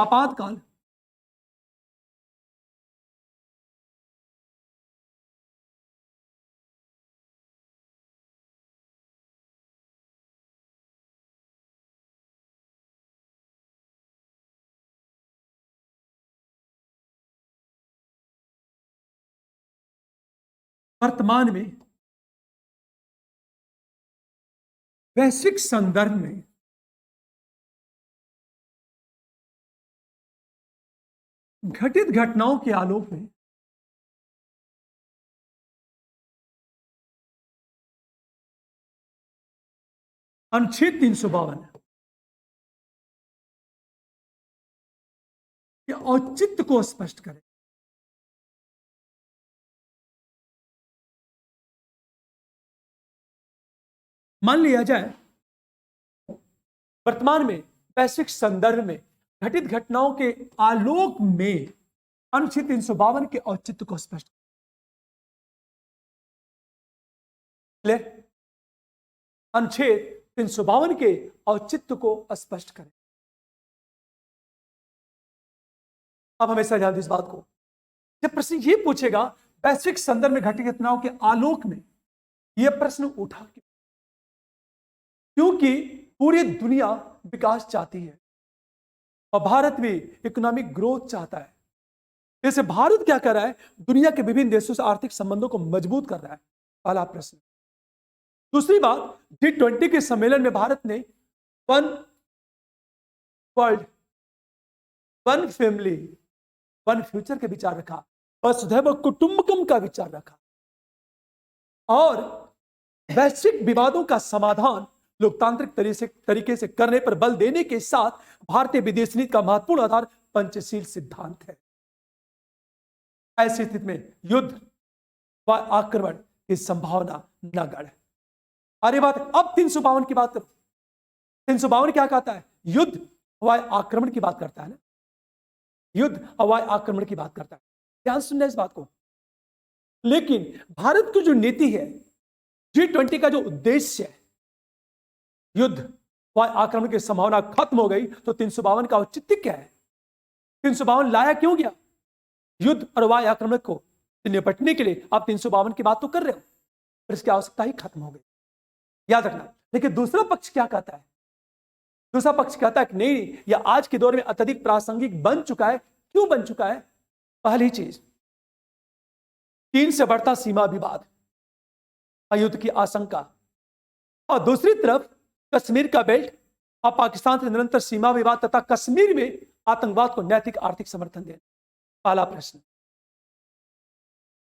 आपातकाल। वर्तमान में वैश्विक संदर्भ में घटित घटनाओं के आलोक में अनुच्छेद 352 के औचित्य को स्पष्ट करें। मान लिया जाए वर्तमान में वैश्विक संदर्भ में घटित घटनाओं के आलोक में अनुच्छेद 352 के औचित्य को स्पष्ट करें। अनुच्छेद 352 के औचित्य को स्पष्ट करें। अब हमेशा ध्यान दें इस बात को, जब प्रश्न ये पूछेगा वैश्विक संदर्भ में घटित घटनाओं के आलोक में, यह प्रश्न उठा क्योंकि पूरी दुनिया विकास चाहती है और भारत भी इकोनॉमिक ग्रोथ चाहता है। जैसे भारत क्या कर रहा है, दुनिया के विभिन्न देशों से आर्थिक संबंधों को मजबूत कर रहा है। पहला प्रश्न। दूसरी बात, G20 के सम्मेलन में भारत ने one world, one family, one future के विचार रखा, वसुधैव कुटुंबकम का विचार रखा और वैश्विक विवादों का समाधान लोकतांत्रिक तरीके से करने पर बल देने के साथ भारतीय विदेश नीति का महत्वपूर्ण आधार पंचशील सिद्धांत है। ऐसी स्थिति में युद्ध व आक्रमण की संभावना नगण्य है। अरे बात, अब 352 की बात करो। 352 क्या कहता है? युद्ध व आक्रमण की बात करता है ना, युद्ध व आक्रमण की बात करता है। ध्यान सुनना इस बात को। लेकिन भारत की जो नीति है, G20 का जो उद्देश्य है, युद्ध व आक्रमण की संभावना खत्म हो गई, तो 352 का औचित्य क्या है? 352 लाया क्यों गया? युद्ध और वायु आक्रमण को निपटने के लिए आप 352 की बात तो कर रहे हो, पर इसकी आवश्यकता ही खत्म हो गई, याद रखना। लेकिन दूसरा पक्ष क्या कहता है? दूसरा पक्ष कहता है कि नहीं, यह आज के दौर में अत्यधिक प्रासंगिक बन चुका है। क्यों बन चुका है? पहली चीज, चीन से बढ़ता सीमा विवाद, युद्ध की आशंका, और दूसरी तरफ कश्मीर का बेल्ट और पाकिस्तान से निरंतर सीमा विवाद तथा कश्मीर में आतंकवाद को नैतिक आर्थिक समर्थन देना। पहला प्रश्न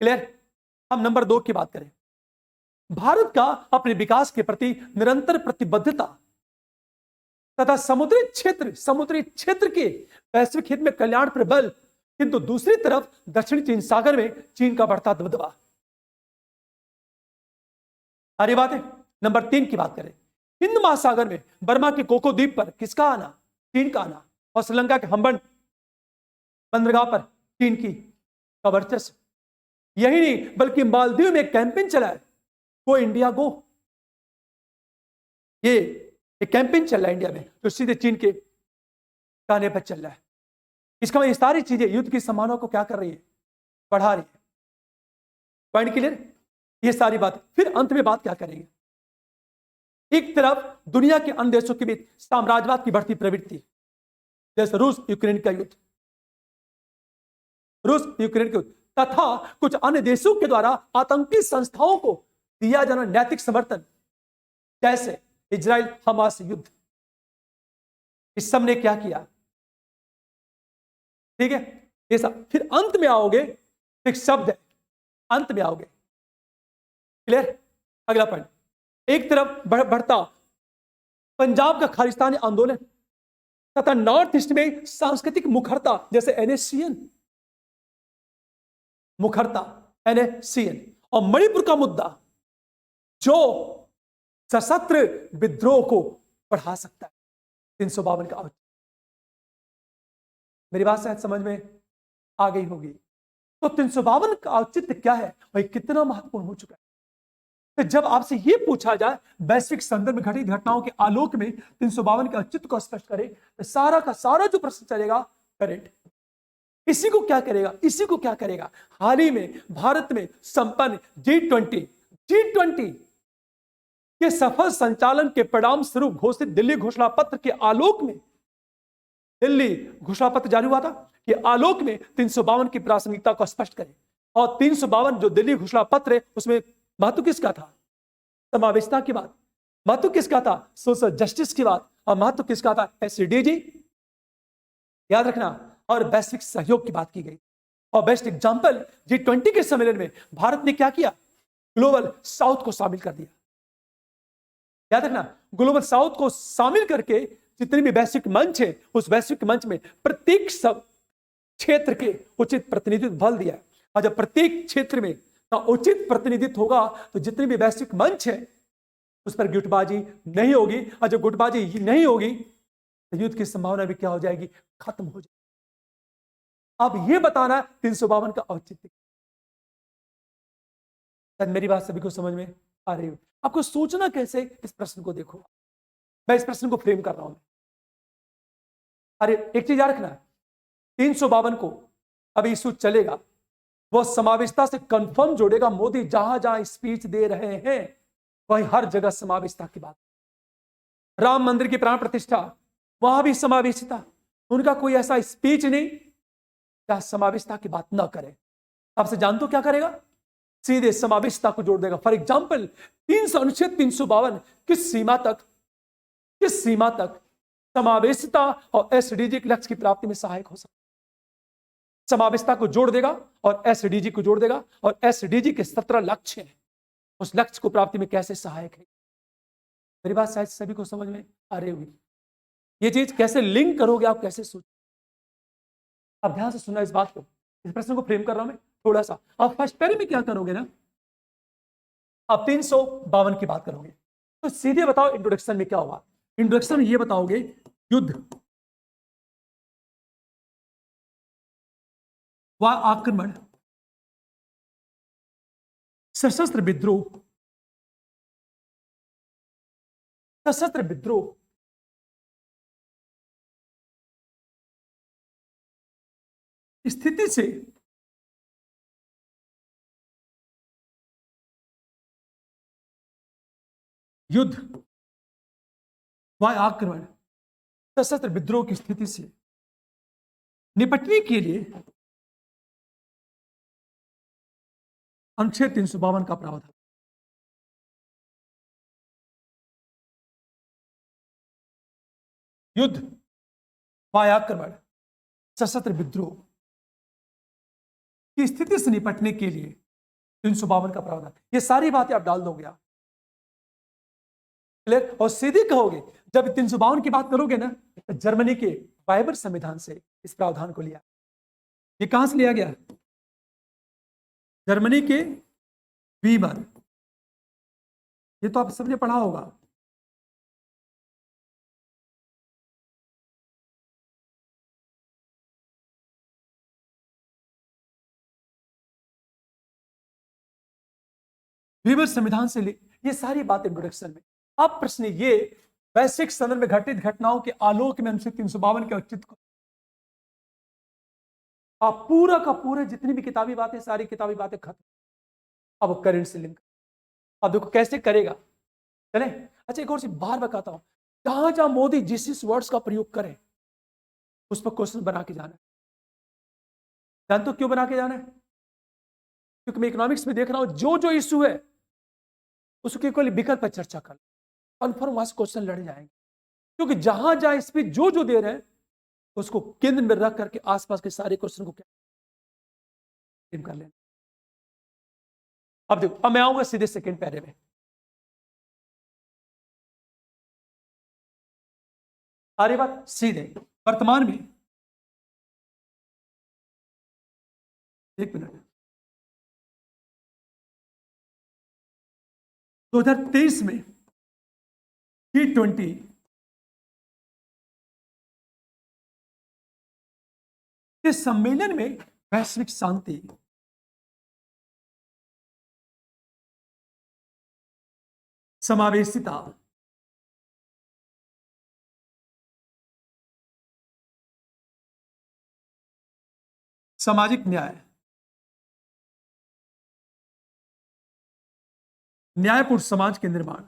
क्लियर। हम नंबर 2 की बात करें। भारत का अपने विकास के प्रति निरंतर प्रतिबद्धता तथा समुद्री क्षेत्र के वैश्विक हित में कल्याण पर बल, किंतु दूसरी तरफ दक्षिणी चीन सागर में चीन का बढ़ता दबदबा। अरे बात है। नंबर 3 की बात करें। हिंद महासागर में बर्मा के कोको द्वीप पर किसका आना? चीन का आना। और श्रीलंका के हम्बन बंदरगाह पर चीन की वर्चस्व। यही नहीं, बल्कि मालदीव में कैंपेन चला है, गो इंडिया गो। ये एक कैंपेन चल रहा है इंडिया में, जो सीधे चीन के कहने पर चल रहा है। इसका मतलब ये सारी चीजें युद्ध की संभावना को क्या कर रही है? बढ़ा रही है। Point clear? ये सारी बात। फिर अंत में बात क्या करेंगे? एक तरफ दुनिया के अन्य देशों के बीच साम्राज्यवाद की बढ़ती प्रवृत्ति, जैसे रूस यूक्रेन का युद्ध, तथा कुछ अन्य देशों के द्वारा आतंकी संस्थाओं को दिया जाना नैतिक समर्थन, जैसे इजराइल हमास युद्ध। इस सब ने क्या किया? ठीक है, ये सब। फिर अंत में आओगे, एक शब्द है, अंत में आओगे। क्लियर? अगला पॉइंट। एक तरफ बढ़ता पंजाब का खालिस्तानी आंदोलन तथा नॉर्थ ईस्ट में सांस्कृतिक मुखरता, जैसे NSCN मुखरता, NSCN, और मणिपुर का मुद्दा जो सशस्त्र विद्रोह को बढ़ा सकता है। 352 का औचित्य। मेरी बात शायद समझ में आ गई होगी। तो 352 का औचित्य क्या है, वही कितना महत्वपूर्ण हो चुका है। तो जब आपसे यह पूछा जाए वैश्विक संदर्भ में घटित घटनाओं के आलोक में 352 के औचित्य को स्पष्ट करें, तो सारा का सारा जो प्रश्न चलेगा करेक्ट। इसी को क्या करेगा, इसी को क्या करेगा, हाल ही में भारत में संपन्न G20 के सफल संचालन के परिणाम स्वरूप घोषित दिल्ली घोषणा पत्र के आलोक में, दिल्ली घोषणा पत्र जारी हुआ था कि आलोक में 352 की प्रासंगिकता को स्पष्ट करें। और 352 जो दिल्ली घोषणा पत्र है, उसमें महत्व किसका था, समावेशिता की बात, महत्व किसका था, सोशल जस्टिस की बात, और महत्व किसका था, SDG, याद रखना, और वैश्विक सहयोग की बात की गई। और बेस्ट एग्जांपल G20 के सम्मेलन में भारत ने क्या किया, ग्लोबल साउथ को शामिल कर दिया। याद रखना, ग्लोबल साउथ को शामिल करके जितने भी वैश्विक मंच है, उस वैश्विक मंच में प्रत्येक सब क्षेत्र के उचित प्रतिनिधित्व बल दिया। और जब प्रत्येक क्षेत्र में का उचित प्रतिनिधित्व होगा तो जितने भी वैश्विक मंच है उस पर गुटबाजी नहीं होगी, और जब गुटबाजी नहीं होगी तो युद्ध की संभावना भी क्या हो जाएगी, खत्म हो जाएगी। अब यह बताना 352 का औचित्य। मेरी बात सभी को समझ में आ रही हो? आपको सोचना कैसे, इस प्रश्न को देखो, मैं इस प्रश्न को फ्रेम कर रहा हूं। अरे एक चीज याद रखना, 352 को अभी इशू चलेगा, वह समावेशिता से कंफर्म जोड़ेगा। मोदी जहां जहां स्पीच दे रहे हैं वही हर जगह समावेशिता की बात। राम मंदिर की प्राण प्रतिष्ठा, वहां भी समावेशिता। उनका कोई ऐसा स्पीच नहीं जहां समावेशिता की बात ना करे। आपसे जानते हो क्या करेगा, सीधे समावेशिता को जोड़ देगा। फॉर एग्जाम्पल, अनुच्छेद 352 किस सीमा तक समावेशिता और SDG के लक्ष्य की प्राप्ति में सहायक हो सकता है। समावेशिता को जोड़ देगा और SDG को जोड़ देगा, और SDG के 17 लक्ष्य हैं, उस लक्ष्य को प्राप्ति में कैसे सहायक है। मेरी बात शायद सभी को समझ में आ रही होगी। ये चीज कैसे लिंक करोगे, आप कैसे सोच, आप ध्यान से सुनना इस बात को, इस प्रश्न को फ्रेम कर रहा हूं मैं थोड़ा सा। आप फर्स्ट पैरे में क्या करोगे ना, आप 352 की बात करोगे, तो सीधे बताओ इंट्रोडक्शन में क्या होगा। इंट्रोडक्शन ये बताओगे, युद्ध व आक्रमण, सशस्त्र विद्रोह, स्थिति से युद्ध व आक्रमण, सशस्त्र विद्रोह की स्थिति से निपटने के लिए अनुच्छेद 352 का प्रावधान। युद्ध व आक्रमण, सशस्त्र विद्रोह की स्थिति से निपटने के लिए 352 का प्रावधान। ये सारी बातें आप डाल दोगे आप, क्लियर, और सीधे कहोगे। जब 352 की बात करोगे ना, तो जर्मनी के वाइबर संविधान से इस प्रावधान को लिया। ये कहां से लिया गया, जर्मनी के वीमर, ये तो आप सबने पढ़ा होगा। वीवर संविधान से ये सारी बात इंट्रोडक्शन में। अब प्रश्न ये, वैश्विक संदर्भ में घटित घटनाओं के आलोक में अनुच्छेद 352 के औचित्य को आप पूरा का पूरा, जितनी भी किताबी बातें, सारी किताबी बातें खत्म, अब करंट से लिंक। अब देखो कैसे करेगा, चले। अच्छा एक और चीज बार बताता हूं, जहां जहां मोदी जिस वर्ड्स का प्रयोग करे उस पर क्वेश्चन बना के जाना है। जानते हो क्यों बना के जाना है, क्योंकि मैं इकोनॉमिक्स में देख रहा हूं, जो जो इशू है उसके कोई विकल्प पर चर्चा कर, कन्फर्म वहां से क्वेश्चन लड़ जाएंगे। क्योंकि जहां जहां स्पीच जो जो दे रहे हैं उसको केंद्र में रख करके आसपास के सारे क्वेश्चन को क्या कर लेना। अब देखो, अब मैं आऊंगा सीधे सेकंड पैरे में। आ रही बात सीधे, वर्तमान में, एक मिनट, 2023 में G20 के सम्मेलन में वैश्विक शांति, समावेशिता, सामाजिक न्याय, न्यायपूर्ण समाज के निर्माण,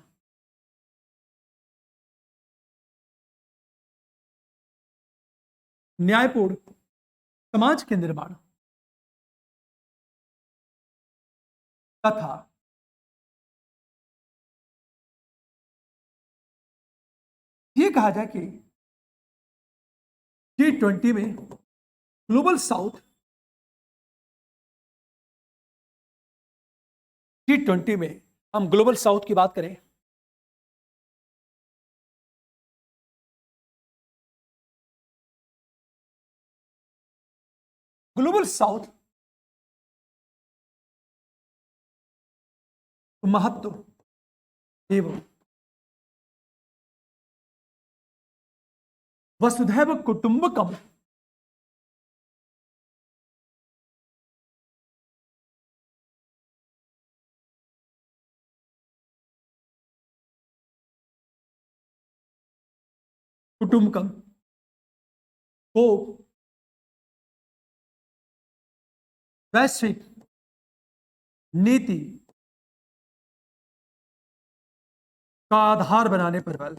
न्यायपूर्ण समाज के निर्माण तथा ये कहा जाए कि G20 में ग्लोबल साउथ, G20 में हम ग्लोबल साउथ की बात करें, ग्लोबल साउथ महत्व एवं वसुधैव कुटुंबकम कुटुंबकम को वैश्विक नीति का आधार बनाने पर बल,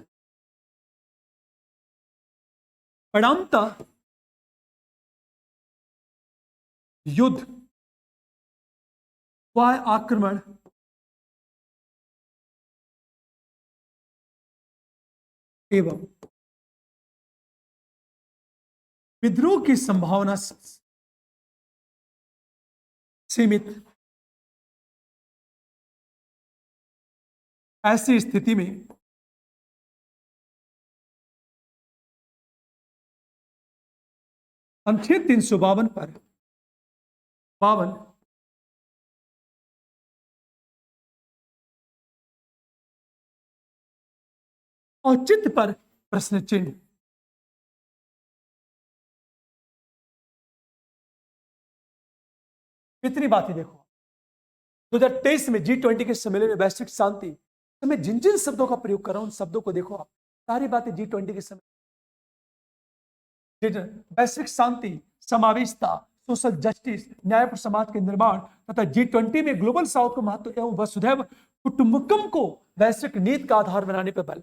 परिणामतः युद्ध व आक्रमण एवं विद्रोह की संभावना सीमित। ऐसी स्थिति में अनुच्छेद 352 पर 52 औचित्य पर प्रश्न चिन्ह। कितनी बातें देखो, 2023 में G20 के सम्मेलन में वैश्विक शांति, तो मैं जिन जिन शब्दों का प्रयोग कर रहा हूं उन शब्दों को देखो आप, सारी बातें G20 के समय, वैश्विक शांति, समावेशिता, सोशल जस्टिस, न्यायपूर्ण समाज के निर्माण तथा G20 में ग्लोबल साउथ को महत्व एवं वसुधैव कुटुंबकम को वैश्विक नीति का आधार बनाने पर बल,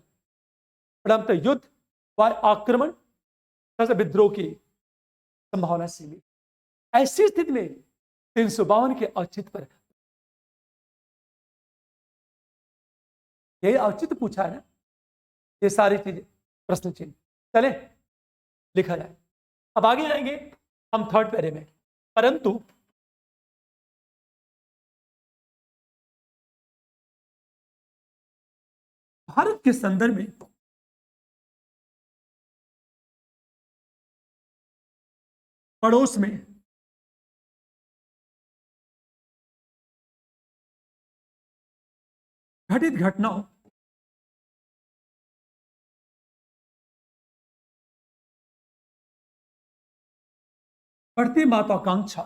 परिणामतः युद्ध व आक्रमण तथा विद्रोह की संभावना सीमित। ऐसी स्थिति में 352 के औचित्य पर, यही औचित्य पूछा है ना, ये सारी चीजें प्रश्न चिन्ह। चले लिखा जाए। अब आगे आएंगे हम थर्ड पैरे में, परंतु भारत के संदर्भ में पड़ोस में घटित घटनाओं बढ़ती महत्वाकांक्षा,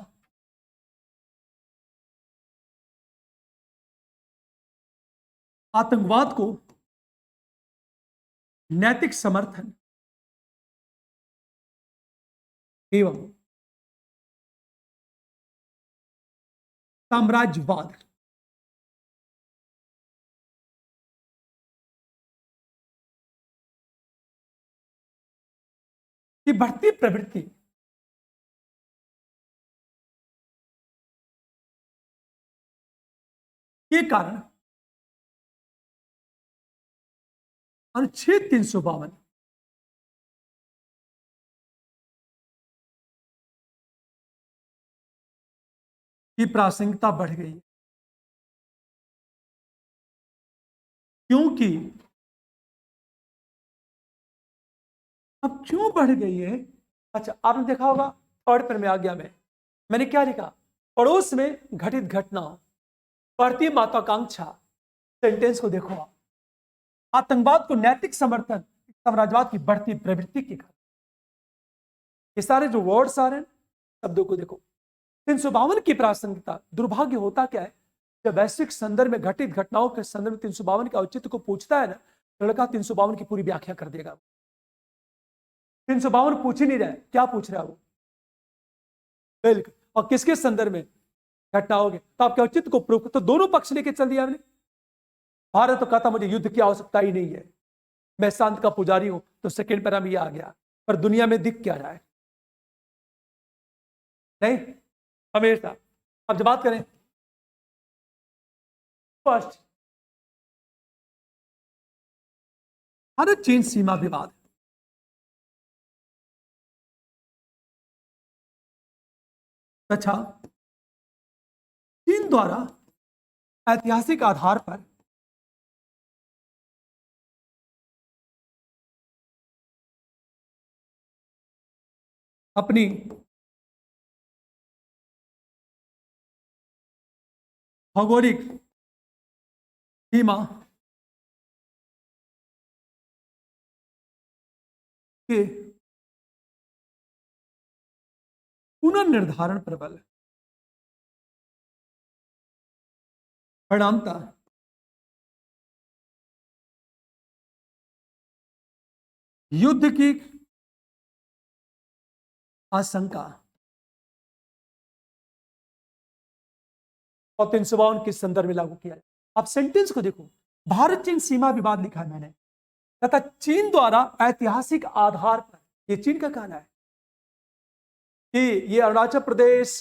आतंकवाद को नैतिक समर्थन एवं साम्राज्यवाद की बढ़ती प्रवृत्ति के कारण अनुच्छेद 352 की प्रासंगिकता बढ़ गई, क्योंकि अब क्यों बढ़ गई है? अच्छा, आपने देखा होगा थर्ड पर में आ गया, मैंने क्या लिखा, पड़ोस में घटित घटनाओं बढ़ती महत्वाकांक्षा, सेंटेंस को देखो आप, आतंकवाद को नैतिक समर्थन, साम्राज्यवाद की बढ़ती प्रवृत्ति के कारण, ये सारे जो वर्ड्स आ रहे हैं शब्दों को देखो। 352 की प्रासंगिकता, दुर्भाग्य होता क्या है, जब वैश्विक संदर्भ में घटित घटनाओं के संदर्भ में 352 के औचित्य को पूछता है ना, लड़का 352 की पूरी व्याख्या कर देगा। 352 पूछ ही नहीं रहा है, क्या पूछ रहा है वो, बिल्कुल और किसके संदर्भ में घटना होगी, तो आपके औचित्य को प्रूव, तो दोनों पक्ष लेके चल दिया हमने। भारत तो कहता मुझे युद्ध की आवश्यकता ही नहीं है, मैं शांत का पुजारी हूं, तो सेकेंड पैरा में ये आ गया। पर दुनिया में दिख क्या रहा है? नहीं, हमेशा। अब जब बात करें फर्स्ट, भारत चीन सीमा विवाद। अच्छा, चीन द्वारा ऐतिहासिक आधार पर अपनी भौगोलिक सीमा के पुनर्निर्धारण प्रबल परिणामतः युद्ध की आशंका और 352 के संदर्भ में लागू किया है। आप सेंटेंस को देखो, भारत चीन सीमा विवाद लिखा है मैंने, तथा चीन द्वारा ऐतिहासिक आधार पर, ये चीन का कहना है कि ये अरुणाचल प्रदेश,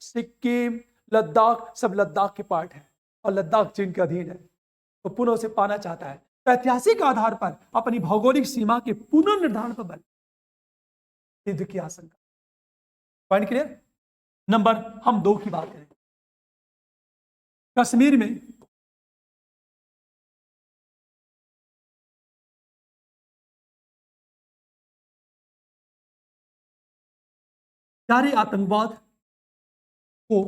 सिक्किम, लद्दाख, सब लद्दाख के पार्ट है और लद्दाख चीन के अधीन है, तो पुनः उसे पाना चाहता है। तो ऐतिहासिक आधार पर अपनी भौगोलिक सीमा के पुनर्निर्धारण पर बल, युद्ध की आशंका। Point clear? नंबर हम 2 की बात करें, कश्मीर में जारी आतंकवाद को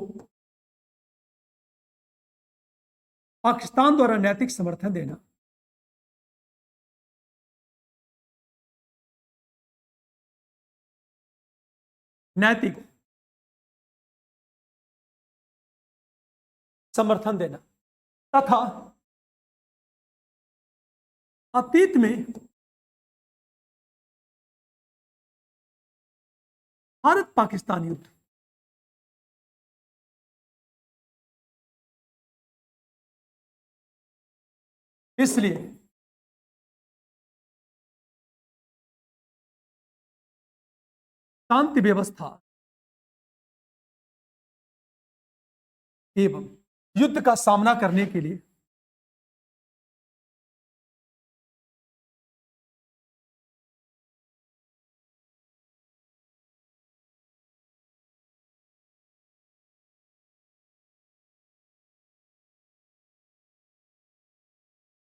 पाकिस्तान द्वारा नैतिक समर्थन देना नैतिक समर्थन देना तथा अतीत में भारत पाकिस्तान युद्ध इसलिए शांति व्यवस्था एवं युद्ध का सामना करने के लिए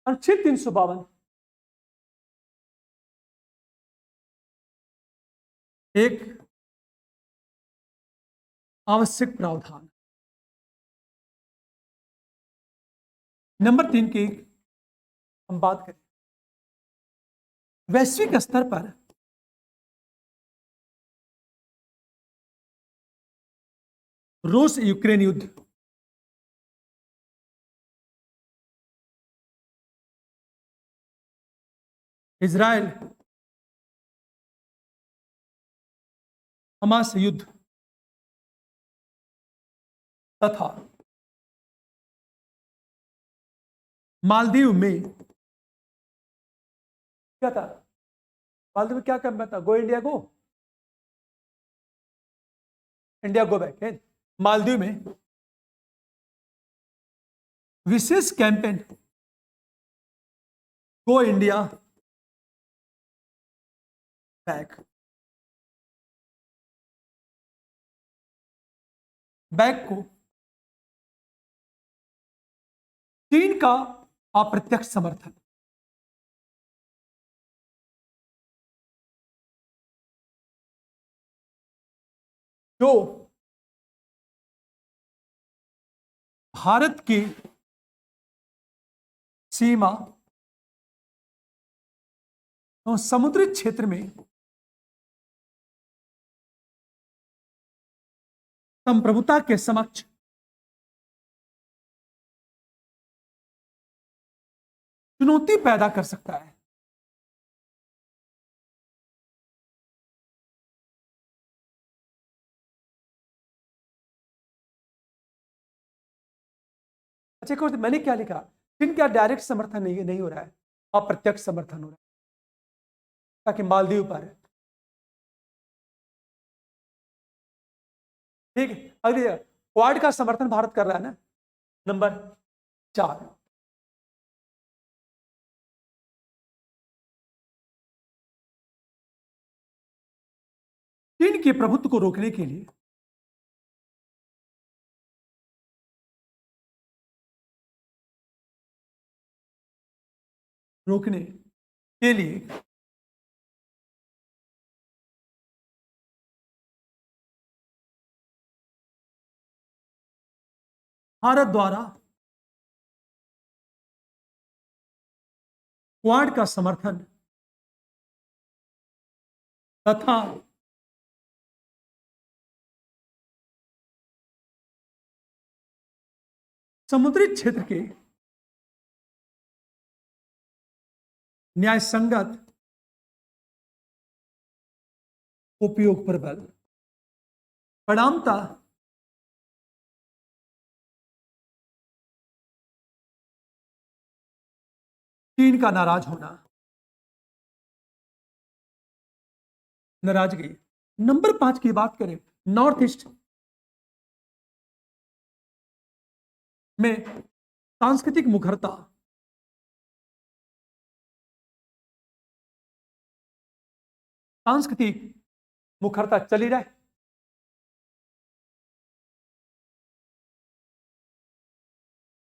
अनुच्छेद 352 एक आवश्यक प्रावधान। नंबर 3 की हम बात करें, वैश्विक स्तर पर रूस यूक्रेन युद्ध इजराइल हमास युद्ध तथा मालदीव में क्या था, मालदीव में क्या करना था, go India go, India go back है। मालदीव में विशेष campaign go India back, back को चीन का अप्रत्यक्ष समर्थन, जो भारत की सीमा और समुद्री क्षेत्र में संप्रभुता के समक्ष चुनौती पैदा कर सकता है। अच्छा एक और मैंने क्या लिखा, चीन का डायरेक्ट समर्थन नहीं हो रहा है, अप्रत्यक्ष समर्थन हो रहा है, ताकि मालदीव पर। ठीक है, अगली क्वाड का समर्थन भारत कर रहा है ना, नंबर 4। चीन के प्रभुत्व को रोकने के लिए रोकने के लिए भारत द्वारा क्वाड का समर्थन तथा समुद्री क्षेत्र के न्यायसंगत उपयोग पर बल। परिणामतः चीन का नाराजगी। नंबर 5 की बात करें, नॉर्थ ईस्ट में सांस्कृतिक मुखरता, सांस्कृतिक मुखरता चली रहे,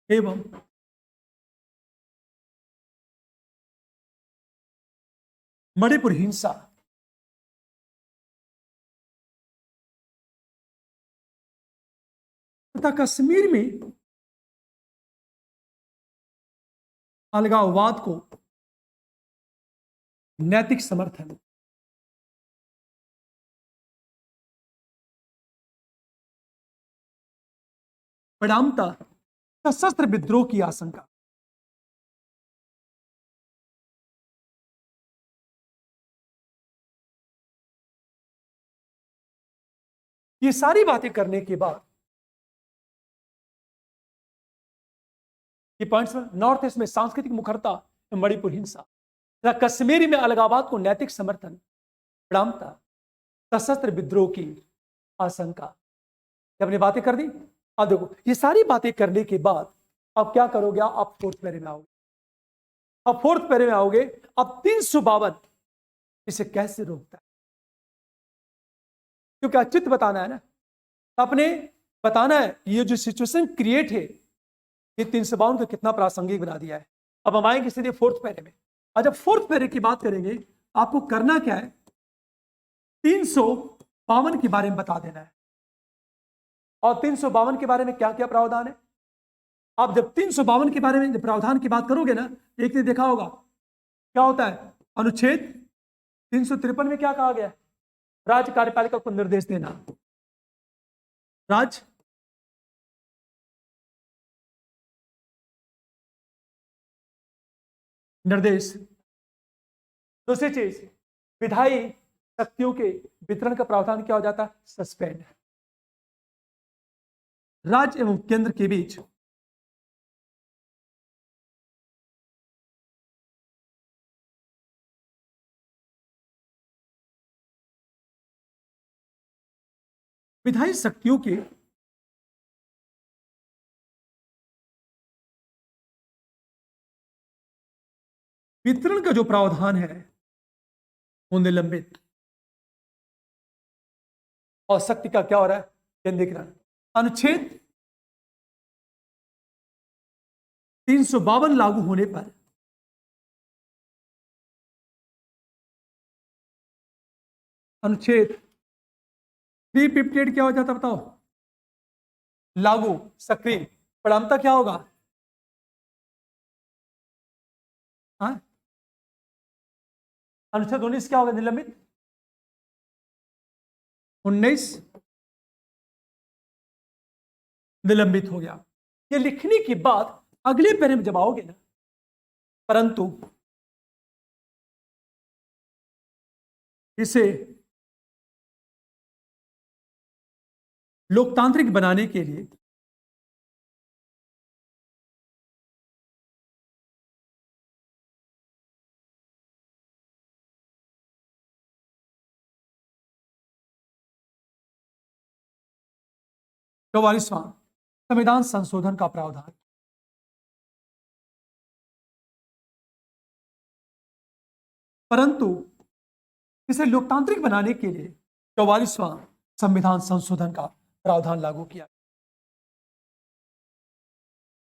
एवं मणिपुर हिंसा तथा कश्मीर में अलगाववाद को नैतिक समर्थन। परिणामतः सशस्त्र विद्रोह की आशंका। ये सारी बातें करने के बाद ये पॉइंट्स, नॉर्थ ईस्ट में सांस्कृतिक मुखरता, मणिपुर हिंसा, कश्मीर में अलगाववाद को नैतिक समर्थन, परिणामतः सशस्त्र विद्रोह की आशंका। जब हमने बातें कर दी, अब देखो ये सारी बातें करने के बाद अब क्या करोगे आप फोर्थ पैरे में आओगे। अब फोर्थ पैरे में आओगे, अब 352 इसे कैसे रोकता है, क्योंकि अचित बताना है ना, अपने बताना है ये जो सिचुएशन क्रिएट है, ये 352 को कितना प्रासंगिक बना दिया है। अब हम आएंगे सीधे फोर्थ पैरे में। और जब फोर्थ पैरे की बात करेंगे, आपको करना क्या है, 352 के बारे में बता देना है। और 352 के बारे में क्या क्या प्रावधान है, आप जब 352 के बारे में प्रावधान की बात करोगे ना, एक ने देखा होगा क्या होता है, अनुच्छेद 353 में क्या कहा गया है, राज्य कार्यपालिका को निर्देश देना। राज्य निर्देश। दूसरी चीज, विधायी शक्तियों के वितरण का प्रावधान क्या हो जाता है, सस्पेंड। राज्य एवं केंद्र के बीच विधायी शक्तियों के वितरण का जो प्रावधान है वो निलंबित, और शक्ति का क्या हो रहा है, केंद्रीकरण। अनुच्छेद 352 लागू होने पर अनुच्छेद 358 क्या हो जाता बताओ, लागू, सक्रिय। परिणामता क्या होगा, हाँ? अनुच्छेद 19 क्या होगा, निलंबित। 19 निलंबित हो गया। ये लिखने के बाद अगले पैरे में जब आओगे ना, परंतु इसे लोकतांत्रिक बनाने के लिए 44वां संविधान संशोधन का प्रावधान। परंतु इसे लोकतांत्रिक बनाने के लिए 44वां संविधान संशोधन का प्रावधान लागू किया।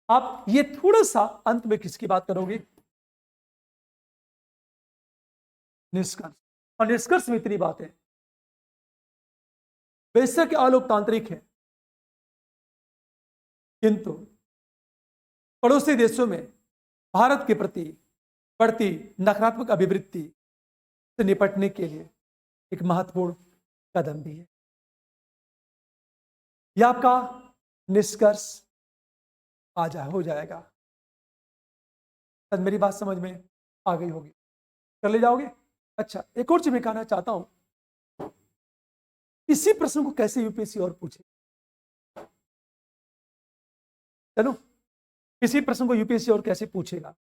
आप ये थोड़ा सा अंत में किसकी बात करोगे? निष्कर्ष। और निष्कर्ष में इतनी बात है, बेशक अलोकतांत्रिक है, किंतु पड़ोसी देशों में भारत के प्रति बढ़ती नकारात्मक अभिवृत्ति से निपटने के लिए एक महत्वपूर्ण कदम भी है। यह आपका निष्कर्ष हो जाएगा। मेरी बात समझ में आ गई होगी, कर ले जाओगे। अच्छा, एक और चीज मैं कहना चाहता हूं, इसी प्रश्न को कैसे यूपीएससी और पूछे। चलो, इसी प्रश्न को यूपीएससी और कैसे पूछेगा